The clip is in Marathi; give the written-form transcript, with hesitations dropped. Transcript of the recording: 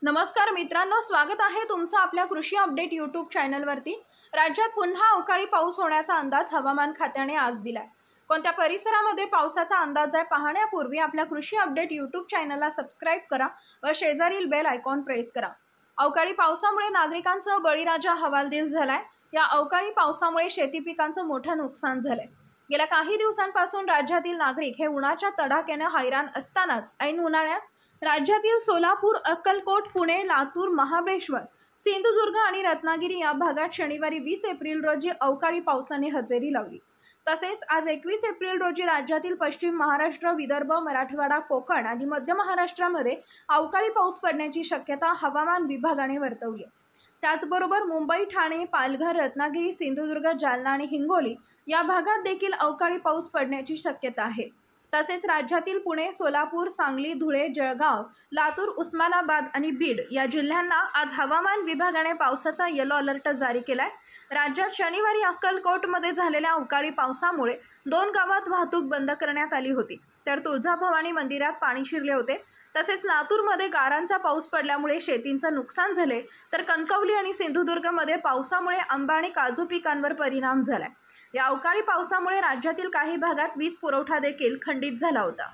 नमस्कार मित्रांनो, स्वागत आहे तुमचं आपल्या कृषी अपडेट यूट्यूब चॅनलवरती। राज्यात पुन्हा अवकाळी पाऊस होण्याचा अंदाज हवामान खात्याने आज दिलाय। कोणत्या परिसरामध्ये पावसाचा अंदाज आहे पाहण्यापूर्वी आपल्या कृषी अपडेट यूट्यूब चॅनलला सबस्क्राइब करा व शेजारील बेल आयकॉन प्रेस करा। अवकाळी पावसामुळे नागरिकांसह बळीराजा हवालदिल झालाय। या अवकाळी पावसामुळे शेती पिकांचं मोठं नुकसान झालंय। गेल्या काही दिवसांपासून राज्यातील नागरिक हे उन्हाच्या तडाख्याने हैराण असतानाच ऐन उन्हाळ्यात राज्यातील सोलापूर, अक्कलकोट, पुणे, लातूर, महाबळेश्वर, सिंधुदुर्ग आणि रत्नागिरी या भागात शनिवारी 20 एप्रिल रोजी अवकाळी पावसाने हजेरी लावली। तसेच आज 21 एप्रिल रोजी राज्यातील पश्चिम महाराष्ट्र, विदर्भ, मराठवाडा, कोकण आणि मध्य महाराष्ट्रामध्ये अवकाळी पाऊस पडण्याची शक्यता हवामान विभागाने वर्तवली आहे। त्याचबरोबर मुंबई, ठाणे, पालघर, रत्नागिरी, सिंधुदुर्ग, जालना आणि हिंगोली या भागात देखील अवकाळी पाऊस पडण्याची शक्यता आहे। तसेच राज्यातील पुणे, सोलापूर, सांगली, धुळे, जळगाव, लातूर, उस्मानाबाद आणि बीड या जिल्ह्यांना आज हवामान विभागाने पावसाचा येलो अलर्ट जारी केलाय। राज्यात शनिवारी अक्कलकोटमध्ये झालेल्या अवकाळी पावसामुळे 2 गावात वाहतूक बंद करण्यात आली होती, तर तुळजाभवानी मंदिरात पाणी शिरले होते। तसेच लातूरमध्ये गारांचा पाऊस पडल्यामुळे शेतींचं नुकसान झाले, तर कणकवली आणि सिंधुदुर्गमध्ये पावसामुळे आंबा आणि काजू पिकांवर परिणाम झालाय। या अवकाळी पावसामुळे राज्यातील काही भागात वीज पुरवठा देखील खंडित झाला होता।